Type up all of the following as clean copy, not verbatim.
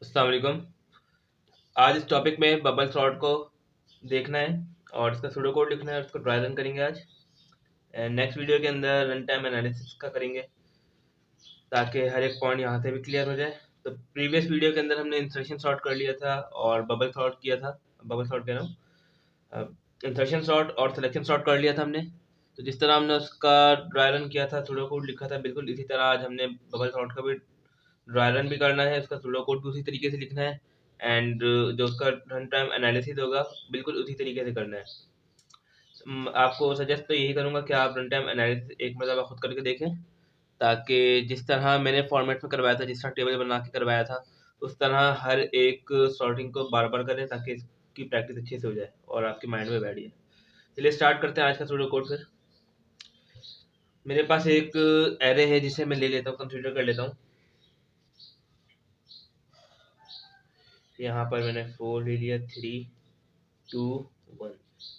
अस्सलाम वालेकुम। आज इस टॉपिक में बबल सॉर्ट को देखना है और इसका सूडो कोड लिखना है और इसको ड्राई रन करेंगे आज। एंड नेक्स्ट वीडियो के अंदर रन टाइम एनालिसिस का करेंगे ताकि हर एक पॉइंट यहाँ से भी क्लियर हो जाए। तो प्रीवियस वीडियो के अंदर हमने इंसर्शन सॉर्ट कर लिया था और बबल सॉर्ट किया था। बबल सॉर्ट कह रहा हूँ, इंसर्शन सॉर्ट और सिलेक्शन सॉर्ट कर लिया था हमने। तो जिस तरह हमने उसका ड्राई रन किया था, सूडो कोड लिखा था, बिल्कुल इसी तरह आज हमने बबल सॉर्ट का भी ड्राई रन भी करना है, उसका सूडो कोड भी उसी तरीके से लिखना है। एंड जो उसका रन टाइम एनालिसिस होगा बिल्कुल उसी तरीके से करना है। आपको सजेस्ट तो यही करूंगा कि आप रन टाइम एनालिसिस एक मरतबा खुद करके देखें, ताकि जिस तरह मैंने फॉर्मेट में करवाया था, जिस तरह टेबल बना के करवाया था, उस तरह हर एक सॉर्टिंग को बार बार करें ताकि इसकी प्रैक्टिस अच्छे से हो जाए और आपके माइंड में बैठ जाए। चलिए स्टार्ट करते हैं आज का सूडो कोड। फिर मेरे पास एक एरे है जिसे मैं ले लेता हूँ, कंसीडर कर लेता हूँ। यहाँ पर मैंने 4 ले लिया, 3 2 1।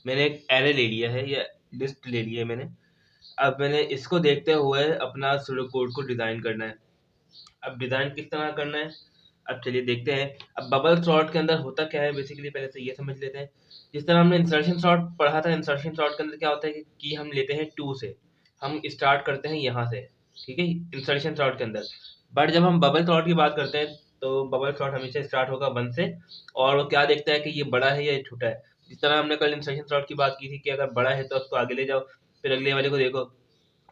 मैंने एक एरे ले लिया है या लिस्ट ले लिया है मैंने। अब मैंने इसको देखते हुए अपना सूडो कोड को डिजाइन करना है। अब डिजाइन किस तरह करना है, अब चलिए देखते हैं। अब बबल सॉर्ट के अंदर होता क्या है बेसिकली, पहले से ये समझ लेते हैं। जिस तरह हमने इंसर्शन सॉर्ट पढ़ा था, इंसर्शन सॉर्ट के अंदर क्या होता है कि हम लेते हैं 2 से, हम स्टार्ट करते हैं यहाँ से, ठीक है, इंसर्शन सॉर्ट के अंदर। बट जब हम बबल सॉर्ट की बात करते हैं तो बबल सॉर्ट हमेशा स्टार्ट होगा 1 से, और वो क्या देखता है कि ये बड़ा है या ये छोटा है। जिस तरह हमने कल इंसर्शन सॉर्ट की बात की थी कि अगर बड़ा है तो उसको आगे ले जाओ, फिर अगले वाले को देखो।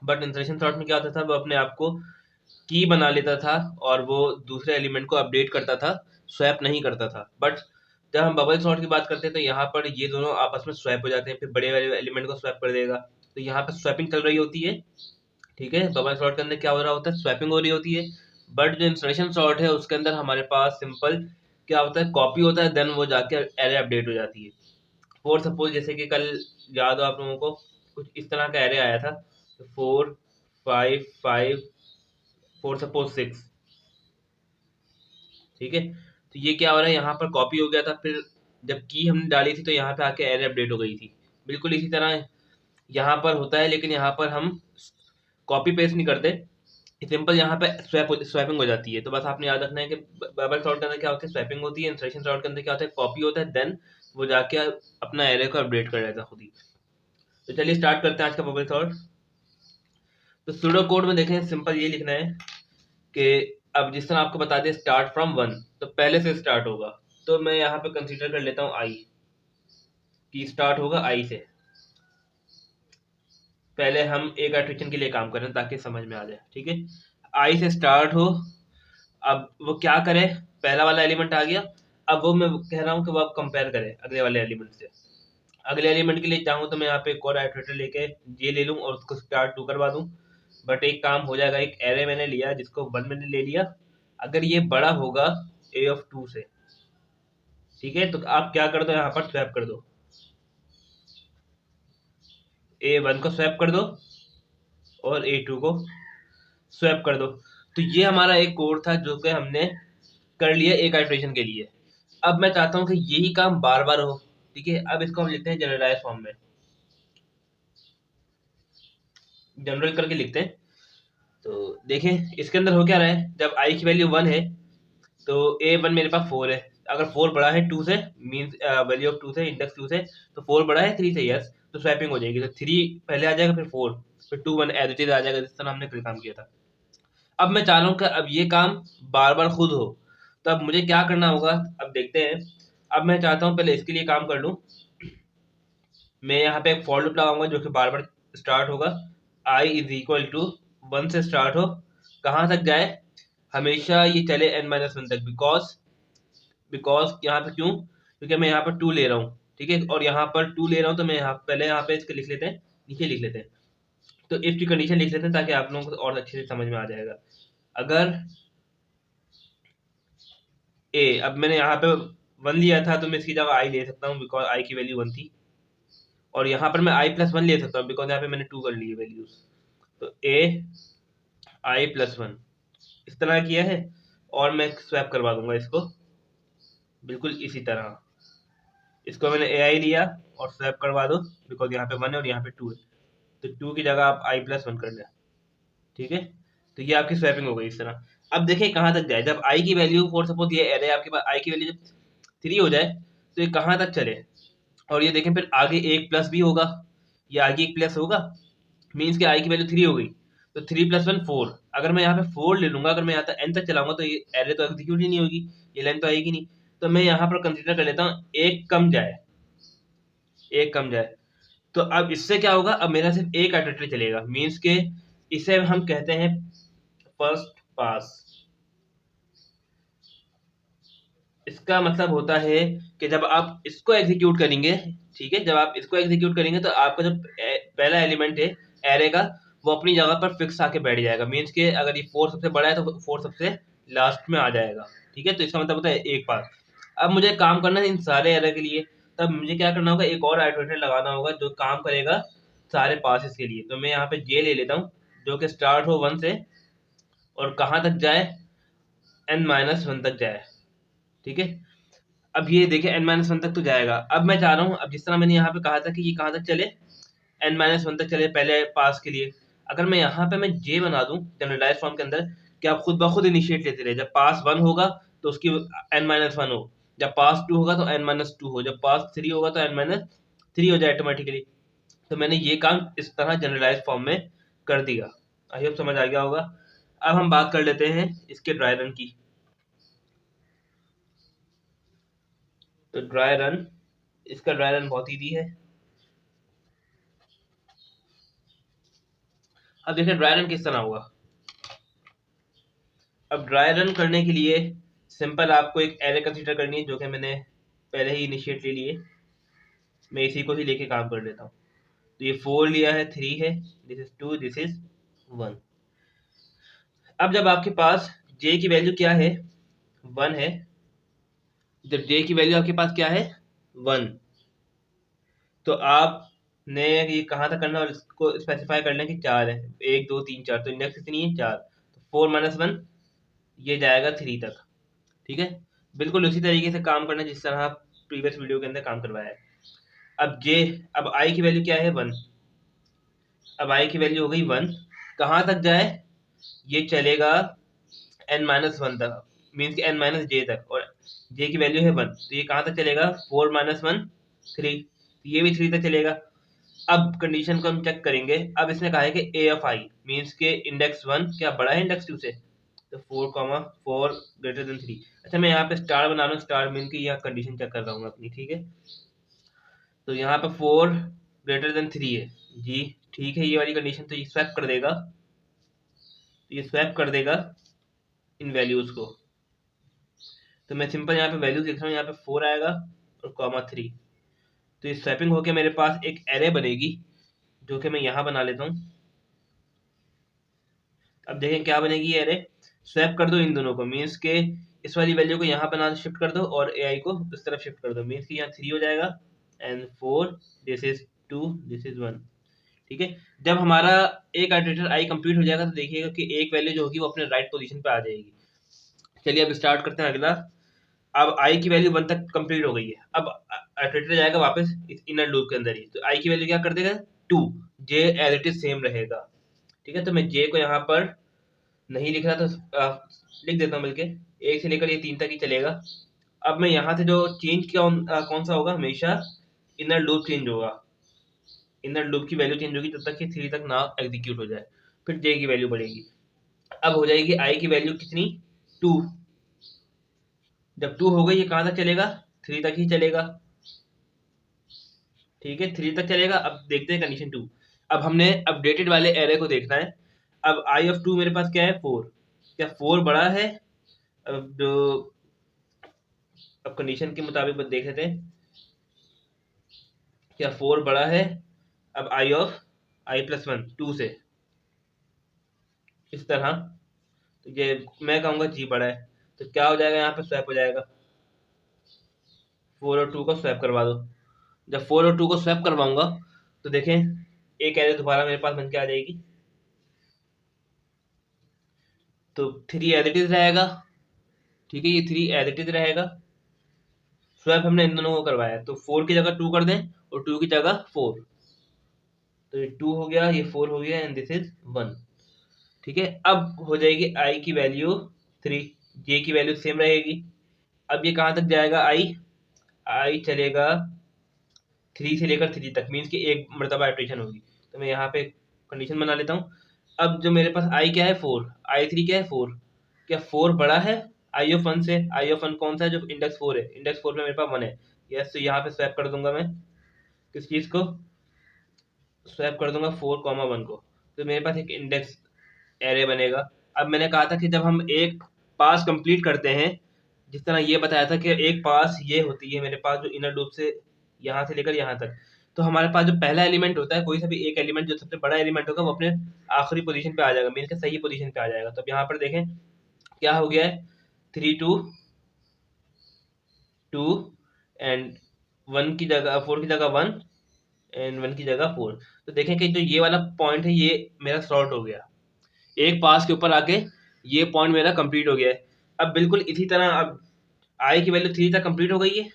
बट इंसर्शन सॉर्ट में क्या होता था, वो अपने आप को की बना लेता था और वो दूसरे एलिमेंट को अपडेट करता था, स्वैप नहीं करता था। बट जब हम बबल सॉर्ट की बात करते हैं तो यहाँ पर ये दोनों आपस में स्वैप हो जाते हैं, फिर बड़े वाले एलिमेंट को स्वैप कर देगा। तो यहाँ पर स्वैपिंग चल रही होती है, ठीक है। बबल सॉर्ट के अंदर क्या हो रहा होता है, स्वैपिंग हो रही होती है। बट जो इंसर्शन सॉर्ट है उसके अंदर हमारे पास सिंपल क्या होता है, कॉपी होता है, देन वो जाके एरे अपडेट हो जाती है। फॉर सपोज जैसे कि कल याद हो आप लोगों को, कुछ इस तरह का एरे आया था, 4 5 5 4 सपोज 6, ठीक है। तो ये क्या हो रहा है, यहाँ पर कॉपी हो गया था, फिर जब की हमने डाली थी तो यहाँ पे आके एरे अपडेट हो गई थी। बिल्कुल इसी तरह यहाँ पर होता है, लेकिन यहाँ पर हम कॉपी पेस्ट नहीं करते, सिंपल यहाँ पे स्वैपिंग हो जाती है। तो बस आपने याद रखना है कि बबल सॉर्ट के अंदर क्या होता है, स्वैपिंग होती है। इंसर्शन सॉर्ट के अंदर क्या होता है, कॉपी होता है, देन वो जाके अपना एरे को अपडेट कर लेता है खुद ही। तो चलिए स्टार्ट करते हैं आज का बबल सॉर्ट। तो सूडो कोड में देखें, सिंपल ये लिखना है कि अब जिस तरह आपको बता दें स्टार्ट फ्रॉम 1, तो पहले से स्टार्ट होगा। तो मैं यहाँ पे कंसीडर कर लेता हूँ आई, कि स्टार्ट होगा आई से। पहले हम एक एट्रिशन के लिए काम करें ताकि समझ में आ जाए, ठीक है। आई से स्टार्ट हो, अब वो क्या करे, पहला वाला एलिमेंट आ गया। अब वो मैं कह रहा हूँ कि वो आप कंपेयर करें अगले वाले एलिमेंट से। अगले एलिमेंट के लिए चाहूँ तो मैं यहाँ पे एक और आइटरेटर लेके ये ले लूँ और उसको स्टार्ट 2 करवा दूँ। बट एक काम हो जाएगा, एक एरे मैंने लिया जिसको 1 मैंने ले लिया, अगर ये बड़ा होगा ए ऑफ 2 से, ठीक है, तो आप क्या कर दो, यहाँ पर स्वैप कर दो, A1 को स्वैप कर दो और A2 को स्वैप कर दो। तो ये हमारा एक कोड था जो कि हमने कर लिया एक आइटरेशन के लिए। अब मैं चाहता हूँ कि यही काम बार बार हो, ठीक है। अब इसको हम लिखते हैं जनरलाइज फॉर्म में, जनरल करके लिखते हैं। तो देखें इसके अंदर हो क्या रहा है, जब आई की वैल्यू 1 है तो A1 मेरे पास 4 है। अगर 4 बड़ा है 2 से, मीन्स वैल्यू ऑफ 2 से, इंडेक्स 2 से, तो 4 बड़ा है 3 से, यस, तो स्वैपिंग हो जाएगी। तो 3 पहले आ जाएगा, फिर 4, फिर 2 1 एज इट इज आ जाएगा, जिस तरह हमने कल काम किया था। अब मैं चाह रहा हूँ कि अब ये काम बार बार खुद हो, तो अब मुझे क्या करना होगा, अब देखते हैं। अब मैं चाहता हूँ पहले इसके लिए काम कर लूँ। मैं यहाँ पे एक फॉर लूप लगाऊंगा जो कि बार बार स्टार्ट होगा, आई इज इक्वल टू 1 से स्टार्ट हो, कहाँ तक जाए, हमेशा ये चले n-1 तक। बिकॉज बिकॉज यहाँ पे क्यों, क्योंकि मैं यहाँ पर 2 ले रहा हूँ, ठीक है, और यहाँ पर 2 ले रहा हूँ, तो मैं यहाँ पहले यहाँ पे इसके लिख लेते हैं, नीचे लिख लेते हैं। तो इफ की कंडीशन लिख लेते हैं ताकि आप लोगों को और अच्छे से समझ में आ जाएगा। अगर ए, अब मैंने यहाँ पे 1 लिया था तो मैं इसकी जगह आई ले सकता हूँ बिकॉज आई की वैल्यू 1 थी, और यहाँ पर मैं i+1 ले सकता हूँ बिकॉज यहाँ पे मैंने 2 कर ली है वैल्यूज। तो ए i+1 इस तरह किया है, और मैं स्वैप करवा दूंगा इसको बिल्कुल इसी तरह। इसको मैंने ए आई लिया और स्वैप करवा दो, बिकॉज यहाँ पे 1 है और यहाँ पे 2 है, तो 2 की जगह आप i+1 कर लें, ठीक है। तो ये आपकी स्वैपिंग हो गई इस तरह। अब देखिए कहाँ तक जाए, जब आई की वैल्यू फॉर सपोज ये एरे आपके पास आई की वैल्यू जब 3 हो जाए तो ये कहाँ तक चले, और ये देखें फिर आगे एक प्लस भी होगा, ये आगे एक प्लस होगा, मीन्स कि आई की वैल्यू 3 हो गई, तो 3 + 1 4। अगर मैं यहाँ पे 4 ले लूंगा, अगर मैं यहाँ तक एन तक चलाऊंगा तो ये एरे तो एग्जीक्यूट ही नहीं होगी, ये लाइन तो आएगी नहीं। तो मैं यहाँ पर कंसिडर कर लेता हूँ एक कम जाए, एक कम जाए। तो अब इससे क्या होगा, अब मेरा सिर्फ एक आइटरेटर चलेगा, मीन्स के इसे हम कहते हैं फर्स्ट पास। इसका मतलब होता है कि जब आप इसको एग्जीक्यूट करेंगे, ठीक है, जब आप इसको एग्जीक्यूट करेंगे तो आपका जो पहला एलिमेंट है एरे का वो अपनी जगह पर फिक्स आके बैठ जाएगा, मीन्स के अगर ये 4 सबसे बड़ा है तो 4 सबसे लास्ट में आ जाएगा, ठीक है। तो इसका मतलब होता है एक पास। अब मुझे काम करना है इन सारे एरे के लिए, तब मुझे क्या करना होगा, एक और आइटरेटर लगाना होगा जो काम करेगा सारे पासेस के लिए। तो मैं यहाँ पे जे ले लेता हूँ जो कि स्टार्ट हो 1 से और कहाँ तक जाए, n-1 तक जाए, ठीक है। अब ये देखिए n-1 तक तो जाएगा। अब मैं चाह रहा हूँ, अब जिस तरह मैंने यहाँ पे कहा था कि ये कहाँ तक चले, n-1 तक चले पहले पास के लिए। अगर मैं यहाँ पे मैं जे बना दूं जनरलाइज फॉर्म के अंदर कि आप खुद ब खुद इनिशिएट लेते रहे, जब पास 1 होगा तो उसकी n-1 हो, जब पास 2 होगा तो n-2 हो, जब पास 3 होगा तो n-3 हो जाए ऑटोमेटिकली। तो मैंने ये काम इस तरह जनरलाइज फॉर्म में कर दिया। आई होप समझ आ गया होगा। अब हम बात कर लेते हैं इसके ड्राई रन की। तो ड्राई रन, इसका ड्राई रन बहुत ईजी है। अब देखिए ड्राई रन किस तरह होगा। अब ड्राई रन करने के लिए सिंपल आपको एक एरे कंसीडर करनी है जो कि मैंने पहले ही इनिशिएट ले लिए, मैं इसी को ही लेके काम कर लेता हूँ। तो ये 4 लिया है, 3 है, दिस इज 2, दिस इज 1। अब जब आपके पास j की वैल्यू क्या है, 1 है, जब j की वैल्यू आपके पास क्या है 1, तो आपने ये कहाँ तक करना है और इसको स्पेसिफाई करना है कि 4 है, 1 2 3 4, तो इंडेक्स कितनी है 4, तो 4 - 1 ये जाएगा 3 तक, ठीक है। बिल्कुल उसी तरीके से काम करना जिस तरह आप प्रीवियस वीडियो के अंदर काम करवाया है। अब j, अब i की वैल्यू क्या है 1, अब i की वैल्यू हो गई 1, कहाँ तक जाए, ये चलेगा n-1 तक, मीन्स कि n-j तक, और j की वैल्यू है 1 तो ये कहाँ तक चलेगा 4 - 1 3, तो ये भी 3 तक चलेगा। अब कंडीशन को हम चेक करेंगे। अब इसने कहा है कि a ऑफ i मीन्स के इंडेक्स 1 क्या बड़ा है इंडेक्स 2 से, तो 4, 4 > 3। अच्छा मैं यहाँ पे स्टार बना रहा हूँ, स्टार मीन की यहाँ कंडीशन चेक कर रहा हूँ अपनी, ठीक है। तो यहाँ पे 4 > 3 है जी, ठीक है, ये वाली कंडीशन तो ये स्वैप कर देगा, तो ये स्वैप कर देगा इन वैल्यूज को। तो मैं सिंपल यहाँ पे वैल्यूज लिख रहा हूँ, यहाँ पे 4 आएगा और -3, तो ये स्वैपिंग होके मेरे पास एक एरे बनेगी जो कि मैं यहाँ बना लेता हूँ। अब देखें क्या बनेगी ये एरे, स्वैप कर दो इन दोनों को, मीन्स के इस वाली वैल्यू को यहाँ बना शिफ्ट कर दो और ai को इस तरफ शिफ्ट कर दो, मीन्स कि यहाँ 3 हो जाएगा and 4, this is 2, this is 1, ठीक है। जब हमारा एक आइटरेटर आई कंप्लीट हो जाएगा तो देखिएगा कि एक वैल्यू जो होगी वो अपने राइट पोजीशन पे आ जाएगी। चलिए अब स्टार्ट करते हैं अगला। अब आई की वैल्यू 1 तक कंप्लीट हो गई है, अब आइटरेटर जाएगा वापस इस इनर लूप के अंदर ही, तो आई की वैल्यू क्या कर देगा 2, जे एज इट इज सेम रहेगा, ठीक है। तो मैं जे को यहाँ पर नहीं लिख रहा तो लिख देता हूँ, बल्कि 1 से लेकर ये 3 तक ही चलेगा। अब मैं यहाँ से जो चेंज कौन सा होगा, हमेशा इनर लूप चेंज होगा, इनर लूप की वैल्यू चेंज होगी जब तक कि 3 तक ना एग्जीक्यूट हो जाए, फिर जे की वैल्यू बढ़ेगी। अब हो जाएगी आई की वैल्यू कितनी 2, जब 2 हो गई ये कहाँ तक चलेगा 3 तक ही चलेगा, ठीक है, 3 तक चलेगा। अब देखते हैं कंडीशन 2, अब हमने अपडेटेड वाले एरे को देखना है। अब आई ऑफ 2 मेरे पास क्या है 4, क्या 4 बड़ा है, अब जो अब कंडीशन के मुताबिक बस देख लेते हैं क्या 4 बड़ा है, अब आई ऑफ i+1 2 से, इस तरह, तो ये मैं कहूँगा जी बड़ा है, तो क्या हो जाएगा यहाँ पे स्वैप हो जाएगा, 4 और 2 को स्वैप करवा दो। जब 4 और 2 को स्वैप करवाऊंगा तो देखें एक एरे दोबारा मेरे पास बन के आ जाएगी, तो 3 एज इट इज रहेगा, ठीक है, ये 3 एज इट इज रहेगा। स्वैप हमने इन दोनों को करवाया, तो 4 की जगह 2 कर दें और 2 की जगह 4, तो ये 2 हो गया, ये 4 हो गया एंड दिस इज 1, ठीक है। अब हो जाएगी आई की वैल्यू 3, जे की वैल्यू सेम रहेगी। अब ये कहाँ तक जाएगा, आई चलेगा 3 से लेकर 3 तक, मीन्स कि एक मरतबा इटरेशन होगी। तो मैं यहाँ पे कंडीशन बना लेता हूँ। अब जो मेरे पास आई क्या है 4, I3 क्या है 4, क्या 4 बड़ा है आई ऑफ 1 से? आई ऑफ 1 कौन सा है, जो इंडेक्स 4 है, इंडेक्स 4 में मेरे पास 1 है। यस, तो यहाँ पे स्वैप कर दूंगा मैं, किस चीज़ को स्वैप कर दूंगा, 4, 1 को। तो मेरे पास एक इंडेक्स एरे बनेगा। अब मैंने कहा था कि जब हम एक पास कंप्लीट करते हैं, जिस तरह ये बताया था कि एक पास ये होती है मेरे पास जो इनर लूप से यहाँ से लेकर यहाँ तक, तो हमारे पास जो पहला एलिमेंट होता है, कोई सा भी एक एलिमेंट जो सबसे बड़ा एलिमेंट होगा वो अपने आखिरी पोजीशन पे आ जाएगा, मीन के सही पोजीशन पे आ जाएगा। तो अब यहाँ पर देखें क्या हो गया है, 3 2 2 एंड 1 की जगह 4 की जगह 1 एंड 1 की जगह 4। तो देखें कि जो ये वाला पॉइंट है ये मेरा सॉर्ट हो गया, एक पास के ऊपर आके ये पॉइंट मेरा कंप्लीट हो गया है। अब बिल्कुल इसी तरह अब आई की वैल्यू 3 तक कंप्लीट हो गई है,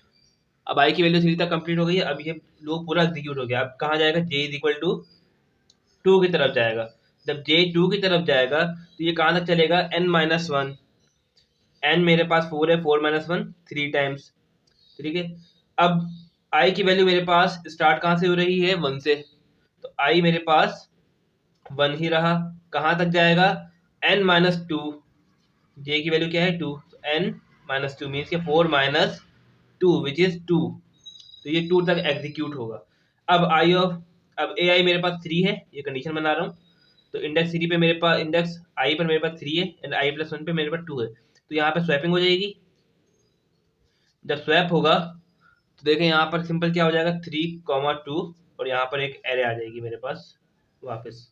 अब आई की वैल्यू 3 तक कंप्लीट हो गई है। अब ये लूप पूरा एग्जीक्यूट हो गया। अब कहाँ जाएगा, j इज इक्वल टू 2 की तरफ जाएगा। जब j 2 की तरफ जाएगा तो ये कहाँ तक चलेगा, n-1, n मेरे पास 4 है, 4-1 3 टाइम्स, ठीक है। अब i की वैल्यू मेरे पास स्टार्ट कहाँ से हो रही है, 1 से, तो i मेरे पास 1 ही रहा। कहाँ तक जाएगा, n-2, j की वैल्यू क्या है 2, तो n-2 मीन्स के 4-2 विच इज 2, तो ये 2 तक एग्जीक्यूट होगा। अब ए आई मेरे पास 3 है, ये कंडीशन बना रहा हूँ। तो इंडेक्स 3 पे मेरे पास, इंडेक्स आई पर मेरे पास 3 है एंड आई प्लस 1 पे मेरे पास 2 है। तो यहाँ पे स्वैपिंग हो जाएगी। जब स्वैप होगा तो देखें यहाँ पर सिंपल क्या हो जाएगा, 3, 2 और यहाँ पर एक एरे आ जाएगी मेरे पास वापस।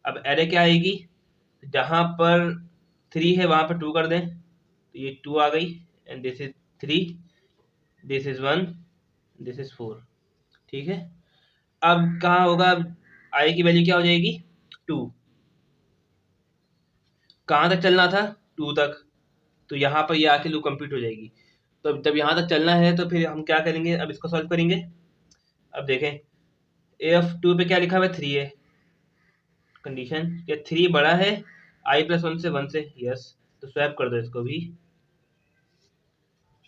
अब एरे क्या आएगी, जहाँ पर 3 है वहाँ पर 2 कर दें, तो ये 2 आ गई and this is 3, this is 1, this is 4, ठीक है। अब कहाँ होगा, आई की वैल्यू क्या हो जाएगी 2, कहाँ तक चलना था 2 तक, तो यहाँ पर ये आके लूप कंप्लीट हो जाएगी। तो जब यहाँ तक चलना है तो फिर हम क्या करेंगे, अब इसको सॉल्व करेंगे। अब देखें ए ऑफ 2 पे क्या लिखा हुआ है 3 है, कंडीशन क्या 3 बड़ा है आई प्लस 1 से, 1 से, यस। तो स्वैप कर दो इसको भी,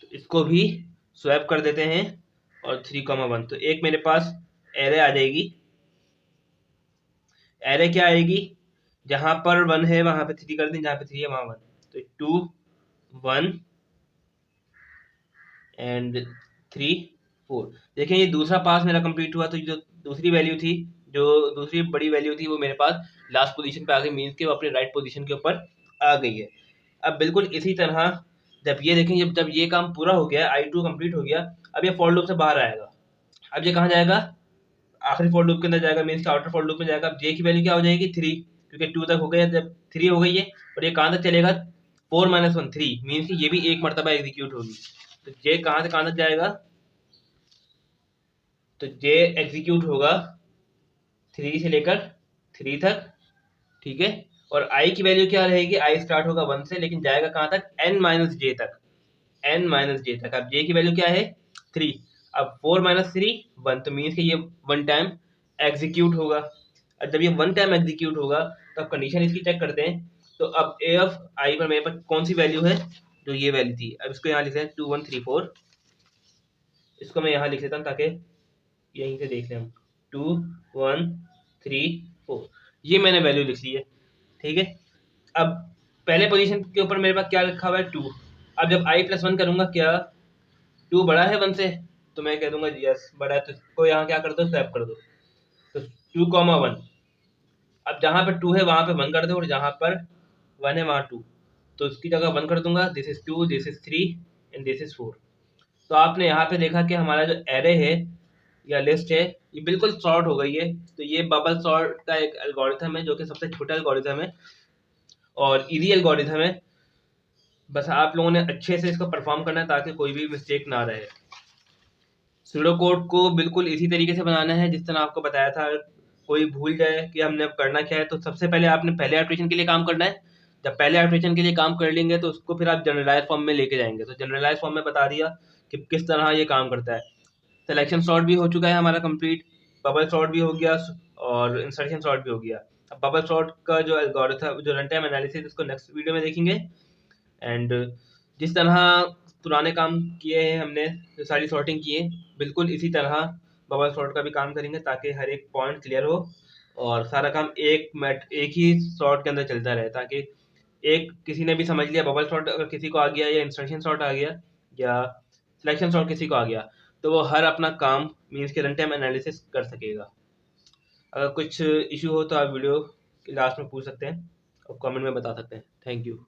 तो इसको भी स्वैप कर देते हैं और 3, 1, तो एक मेरे पास एरे आ जाएगी। एरे क्या आएगी, जहां पर 1 है वहां पे 3 कर दें, जहां पे 3 है वहां 1, तो 2 1 एंड 3 4। देखें ये दूसरा पास मेरा कंप्लीट हुआ, तो जो दूसरी वैल्यू थी, जो दूसरी बड़ी वैल्यू थी वो मेरे पास लास्ट पोजीशन पे आ गई, मीन्स के वो अपने राइट पोजीशन के ऊपर आ गई है। अब बिल्कुल इसी तरह जब ये देखें, जब ये काम पूरा हो गया, I2 कंप्लीट हो गया, अब ये फॉर लूप से बाहर आएगा। अब ये कहाँ जाएगा, आखिरी फॉर लूप के अंदर जाएगा, मीन्स के आउटर फॉर लूप में जाएगा। अब जे की वैल्यू क्या हो जाएगी 3, क्योंकि 2 तक हो गया, जब 3 हो गई है और ये कहाँ तक चलेगा 4-1 3, मीन्स कि ये भी एक मरतबा एग्जीक्यूट होगी। तो जे कहाँ से कहाँ तक जाएगा, तो जे एग्जीक्यूट होगा 3 से लेकर 3 तक, ठीक है। और आई की वैल्यू क्या रहेगी, आई स्टार्ट होगा 1 से लेकिन जाएगा कहाँ तक, n-j तक, n-j तक। अब j की वैल्यू क्या है 3, अब 4-3 1, तो मीन्स कि ये 1 टाइम एग्जीक्यूट होगा। और जब ये 1 टाइम एग्जीक्यूट होगा तो अब कंडीशन इसकी चेक करते हैं। तो अब ए ऑफ आई पर मेरे पास कौन सी वैल्यू है, जो ये वैल्यू थी। अब इसको यहाँ लिख रहे हैं 2 1 3 4, इसको मैं यहाँ लिख लेता हूँ ताकि यहीं से देख लें हम, 2 1 3 4, ये मैंने वैल्यू लिख ली है, ठीक है। अब पहले पोजीशन के ऊपर मेरे पास क्या लिखा हुआ है 2। अब जब आई प्लस 1 करूंगा, क्या 2 बड़ा है 1 से, तो मैं कह दूंगा यस बड़ा है, तो इसको यहाँ क्या कर दो, स्वैप कर दो। तो 2, 1, अब जहाँ पर 2 है वहाँ पे 1 कर दो और जहाँ पर 1 है वहाँ 2, तो इसकी जगह 1 कर दूंगा। This is 2, this is 3 and this is 4। तो आपने यहाँ पे देखा कि हमारा जो एरे है या लिस्ट है ये बिल्कुल सॉर्ट हो गई है। तो ये बबल सॉर्ट का एक एल्गोरिथम है जो कि सबसे छोटा एल्गोरिथम है और इजी एल्गोरिथम है। बस आप लोगों ने अच्छे से इसको परफॉर्म करना है ताकि कोई भी मिस्टेक ना रहे। सूडो कोड को बिल्कुल इसी तरीके से बनाना है जिस तरह आपको बताया था। कोई भूल जाए कि हमने अब करना क्या है, तो सबसे पहले आपने पहले एप्लीकेशन के लिए काम करना है। जब पहले एप्लीकेशन के लिए काम कर लेंगे तो उसको फिर आप जनरलाइज फॉर्म में लेके जाएंगे। तो जनरलाइज फॉर्म में बता दिया कि किस तरह ये काम करता है। सिलेक्शन सॉर्ट भी हो चुका है हमारा कंप्लीट, बबल सॉर्ट भी हो गया और इंसर्शन सॉर्ट भी हो गया। अब बबल सॉर्ट का जो एल्गोरिथम, जो रन टाइम एनालिसिस, इसको नेक्स्ट वीडियो में देखेंगे। एंड जिस तरह पुराने काम किए हैं हमने, जो सारी सॉर्टिंग की है, बिल्कुल इसी तरह बबल सॉर्ट का भी काम करेंगे ताकि हर एक पॉइंट क्लियर हो और सारा काम एक ही सॉर्ट के अंदर चलता रहे, ताकि एक किसी ने भी समझ लिया बबल सॉर्ट अगर किसी को आ गया या इंस्ट्रक्शन सॉर्ट आ गया या सिलेक्शन सॉर्ट किसी को आ गया तो वो हर अपना काम मीन्स के रन टाइम एनालिसिस कर सकेगा। अगर कुछ इशू हो तो आप वीडियो के लास्ट में पूछ सकते हैं और कमेंट में बता सकते हैं। Thank you.